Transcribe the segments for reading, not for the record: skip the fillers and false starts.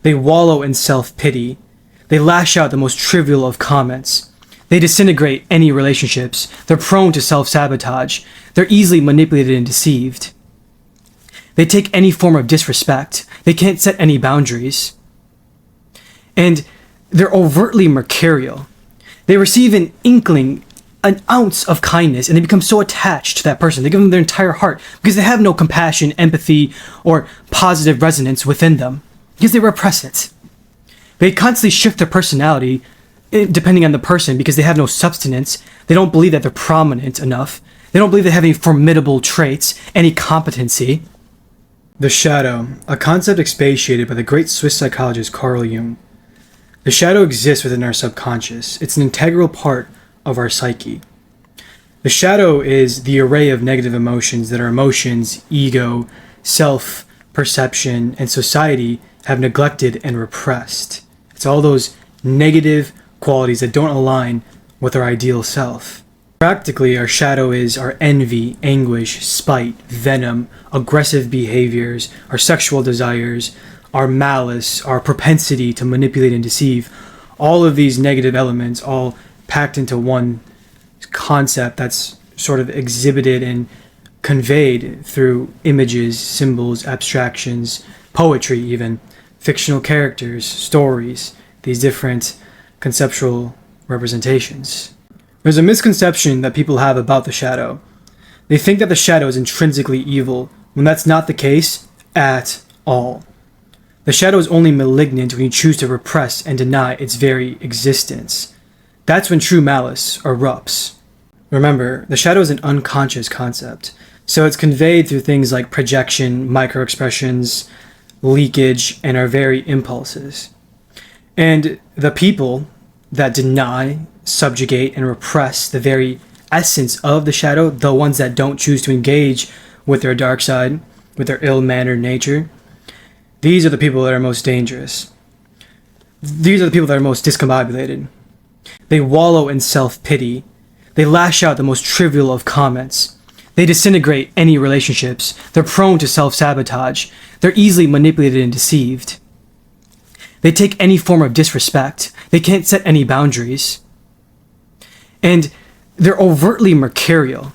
They wallow in self-pity. They lash out the most trivial of comments. They disintegrate any relationships. They're prone to self-sabotage. They're easily manipulated and deceived. They take any form of disrespect. They can't set any boundaries. And they're overtly mercurial. They receive an inkling, an ounce of kindness, and they become so attached to that person. They give them their entire heart because they have no compassion, empathy, or positive resonance within them because they repress it. They constantly shift their personality depending on the person because they have no substance. They don't believe that they're prominent enough. They don't believe they have any formidable traits, any competency. The shadow, a concept expatiated by the great Swiss psychologist Carl Jung. The shadow exists within our subconscious. It's an integral part of our psyche. The shadow is the array of negative emotions that our emotions, ego, self-perception, and society have neglected and repressed. It's all those negative qualities that don't align with our ideal self. Practically, our shadow is our envy, anguish, spite, venom, aggressive behaviors, our sexual desires, our malice, our propensity to manipulate and deceive. All of these negative elements all packed into one concept that's sort of exhibited and conveyed through images, symbols, abstractions, poetry even, fictional characters, stories, these different conceptual representations. There's a misconception that people have about the shadow. They think that the shadow is intrinsically evil, when that's not the case at all. The shadow is only malignant when you choose to repress and deny its very existence. That's when true malice erupts. Remember, the shadow is an unconscious concept, so it's conveyed through things like projection, microexpressions, leakage, and our very impulses. And the people that deny, subjugate, and repress the very essence of the shadow, the ones that don't choose to engage with their dark side, with their ill-mannered nature, these are the people that are most dangerous. These are the people that are most discombobulated. They wallow in self-pity. They lash out the most trivial of comments. They disintegrate any relationships. They're prone to self-sabotage. They're easily manipulated and deceived. They take any form of disrespect. They can't set any boundaries. And they're overtly mercurial.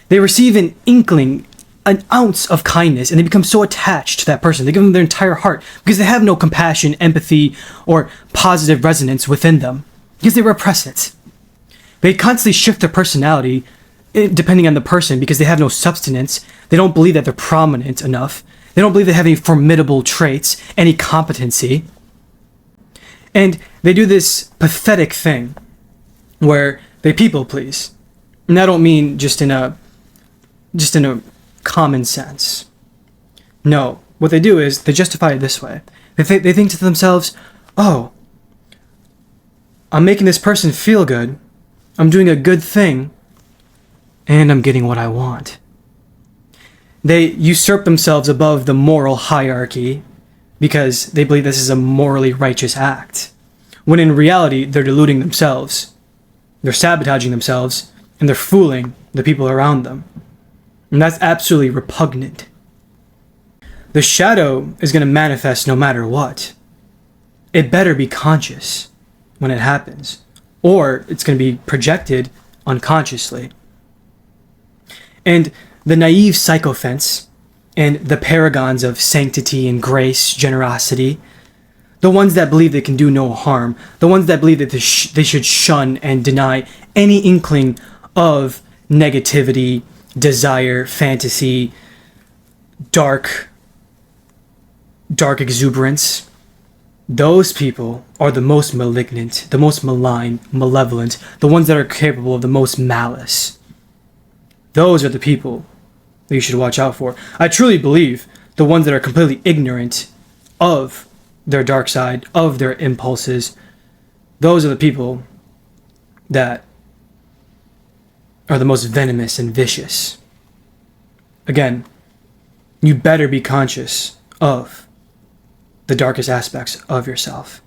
They receive an inkling, an ounce of kindness, and they become so attached to that person. They give them their entire heart because they have no compassion, empathy, or positive resonance within them because they repress it. They constantly shift their personality depending on the person because they have no substance. They don't believe that they're prominent enough. They don't believe they have any formidable traits, any competency. And they do this pathetic thing where they people please. And I don't mean just in a common sense. No, what they do is they justify it this way. They think to themselves, oh, I'm making this person feel good. I'm doing a good thing. And I'm getting what I want. They usurp themselves above the moral hierarchy because they believe this is a morally righteous act. When in reality, they're deluding themselves. They're sabotaging themselves. And they're fooling the people around them. And that's absolutely repugnant. The shadow is going to manifest no matter what. It better be conscious when it happens, or it's going to be projected unconsciously. And the naive sycophants and the paragons of sanctity and grace, generosity, the ones that believe they can do no harm, the ones that believe that they should shun and deny any inkling of negativity, desire, fantasy, dark exuberance, those people are the most malignant, the most malign, malevolent, the ones that are capable of the most malice. Those are the people that you should watch out for. I truly believe the ones that are completely ignorant of their dark side, of their impulses, those are the people that are the most venomous and vicious. Again, you better be conscious of the darkest aspects of yourself.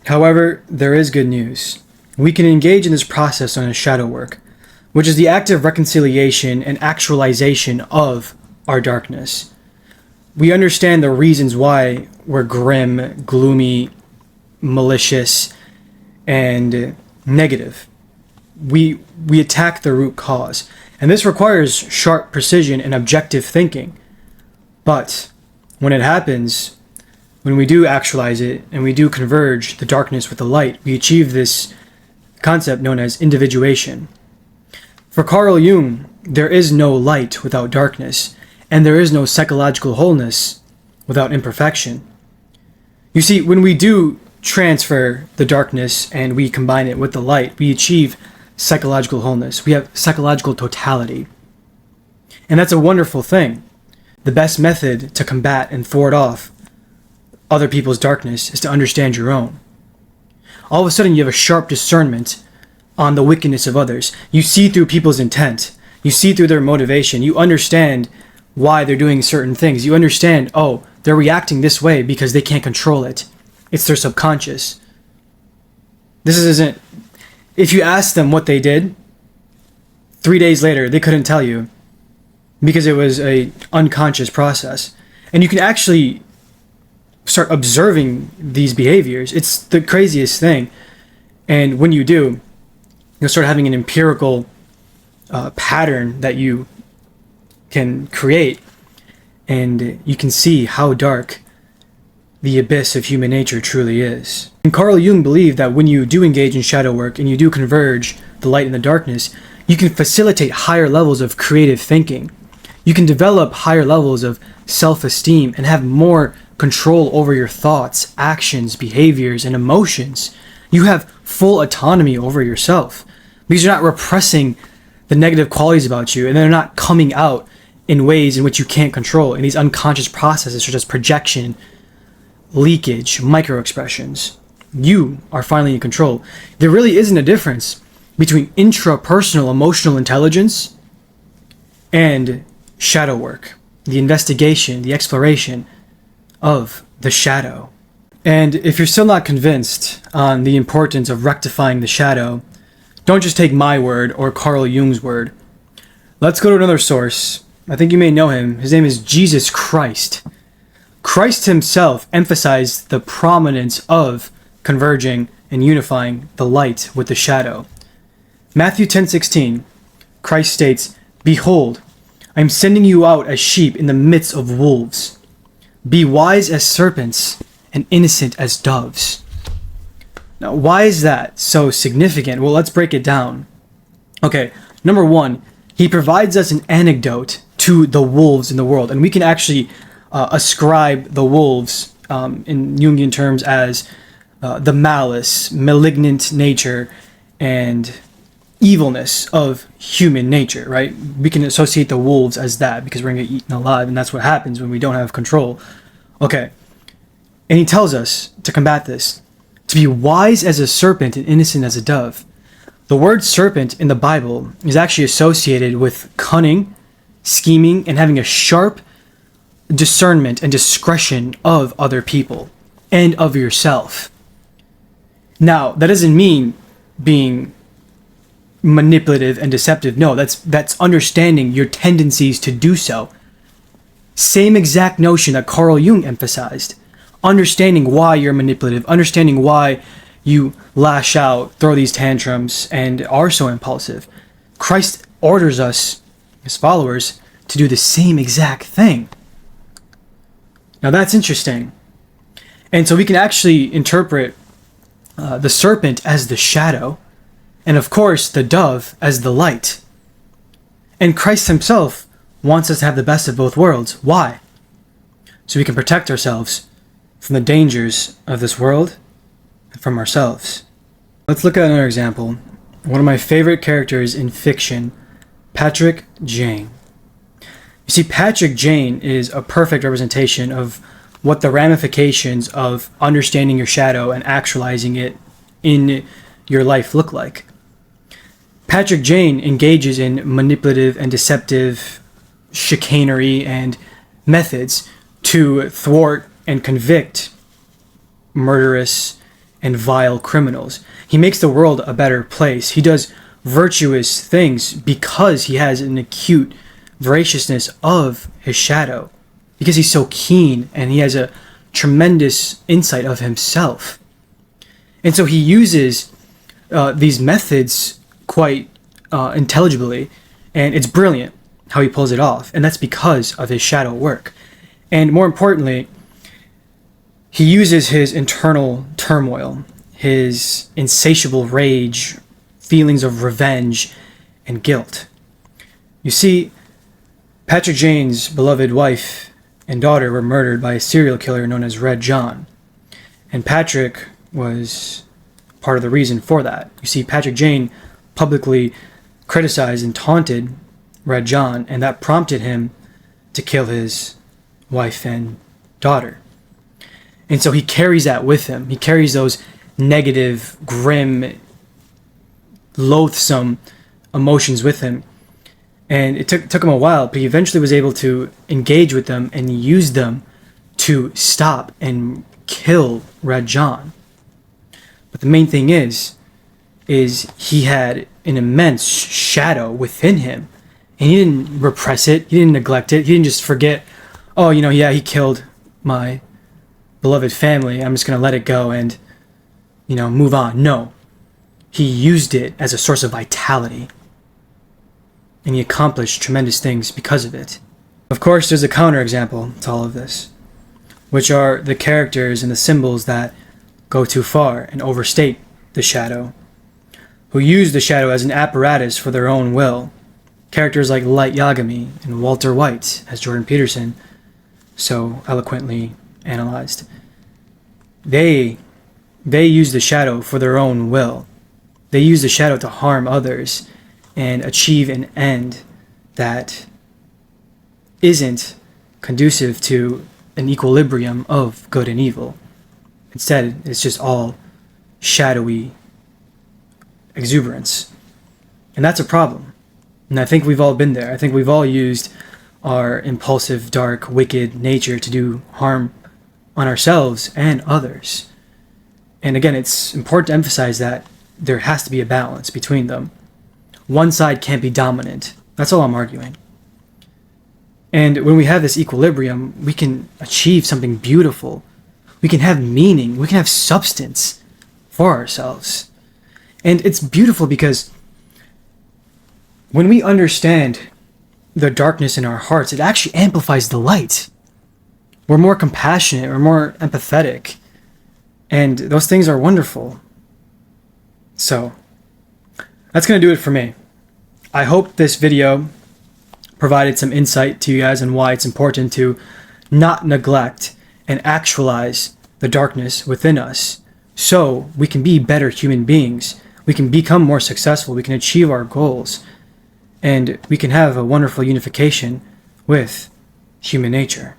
However, there is good news. We can engage in this process on a shadow work, which is the active reconciliation and actualization of our darkness. We understand the reasons why we're grim, gloomy, malicious, and negative. We attack the root cause. And this requires sharp precision and objective thinking. But when it happens, when we do actualize it and we do converge the darkness with the light, we achieve this concept known as individuation. For Carl Jung, there is no light without darkness, and there is no psychological wholeness without imperfection. You see, when we do transfer the darkness and we combine it with the light, we achieve psychological wholeness. We have psychological totality. And that's a wonderful thing. The best method to combat and thwart off other people's darkness is to understand your own. All of a sudden, you have a sharp discernment on the wickedness of others. You see through people's intent. You see through their motivation. You understand why they're doing certain things. You understand, oh, they're reacting this way because they can't control it. It's their subconscious. This isn't... If you ask them what they did, 3 days later, they couldn't tell you because it was an unconscious process. And you can actually start observing these behaviors. It's the craziest thing. And when you do, you'll start having an empirical pattern that you can create, and you can see how dark the abyss of human nature truly is. And Carl Jung believed that when you do engage in shadow work and you do converge the light and the darkness, you can facilitate higher levels of creative thinking. You can develop higher levels of self-esteem and have more control over your thoughts, actions, behaviors, and emotions. You have full autonomy over yourself because you're not repressing the negative qualities about you, and they're not coming out in ways in which you can't control in these unconscious processes such as projection, leakage, microexpressions. You are finally in control. There really isn't a difference between intrapersonal emotional intelligence and shadow work, the investigation, the exploration of the shadow. And if you're still not convinced on the importance of rectifying the shadow, don't just take my word or Carl Jung's word. Let's go to another source. I think you may know him. His name is Jesus Christ. Christ himself emphasized the prominence of converging and unifying the light with the shadow. Matthew 10:16, Christ states, "Behold, I am sending you out as sheep in the midst of wolves. Be wise as serpents and innocent as doves." Now, why is that so significant? Well, let's break it down. Okay, number one, he provides us an anecdote to the wolves in the world, and we can actually ascribe the wolves in Jungian terms as the malice, malignant nature, and evilness of human nature, right? We can associate the wolves as that because we're going to get eaten alive, and that's what happens when we don't have control. Okay, and he tells us to combat this, to be wise as a serpent and innocent as a dove. The word serpent in the Bible is actually associated with cunning, scheming, and having a sharp discernment and discretion of other people and of yourself. Now, that doesn't mean being manipulative and deceptive. No, that's understanding your tendencies to do so. Same exact notion that Carl Jung emphasized. Understanding why you're manipulative, understanding why you lash out, throw these tantrums, and are so impulsive. Christ orders us, his followers, to do the same exact thing. Now that's interesting. And so we can actually interpret the serpent as the shadow, and of course the dove as the light. And Christ himself wants us to have the best of both worlds. Why? So we can protect ourselves from the dangers of this world and from ourselves. Let's look at another example. One of my favorite characters in fiction, Patrick Jane. You see, Patrick Jane is a perfect representation of what the ramifications of understanding your shadow and actualizing it in your life look like. Patrick Jane engages in manipulative and deceptive chicanery and methods to thwart and convict murderous and vile criminals. He makes the world a better place. He does virtuous things because he has an acute voraciousness of his shadow. because he's so keen and he has a tremendous insight of himself. And so he uses these methods quite intelligibly, and it's brilliant how he pulls it off, and that's because of his shadow work. And more importantly, he uses his internal turmoil, his insatiable rage, feelings of revenge, and guilt. You see, Patrick Jane's beloved wife and daughter were murdered by a serial killer known as Red John. And Patrick was part of the reason for that. You see, Patrick Jane publicly criticized and taunted Red John, and that prompted him to kill his wife and daughter. And so he carries that with him. He carries those negative, grim, loathsome emotions with him. And it took him a while, but he eventually was able to engage with them and use them to stop and kill Red John. But the main thing is he had an immense shadow within him. And he didn't repress it. He didn't neglect it. He didn't just forget, oh, yeah, he killed my beloved family. I'm just going to let it go and, move on. No. He used it as a source of vitality. And he accomplished tremendous things because of it. Of course, there's a counterexample to all of this, which are the characters and the symbols that go too far and overstate the shadow, who use the shadow as an apparatus for their own will. Characters like Light Yagami and Walter White, as Jordan Peterson so eloquently analyzed. They use the shadow for their own will. They use the shadow to harm others and achieve an end that isn't conducive to an equilibrium of good and evil. Instead, it's just all shadowy exuberance. And that's a problem. And I think we've all been there. I think we've all used our impulsive, dark, wicked nature to do harm on ourselves and others. And again, it's important to emphasize that there has to be a balance between them. One side can't be dominant. That's all I'm arguing. And when we have this equilibrium, we can achieve something beautiful. We can have meaning. We can have substance for ourselves. And it's beautiful because when we understand the darkness in our hearts, it actually amplifies the light. We're more compassionate. We're more empathetic. And those things are wonderful. So, that's going to do it for me. I hope this video provided some insight to you guys on why it's important to not neglect and actualize the darkness within us so we can be better human beings. We can become more successful. We can achieve our goals. And we can have a wonderful unification with human nature.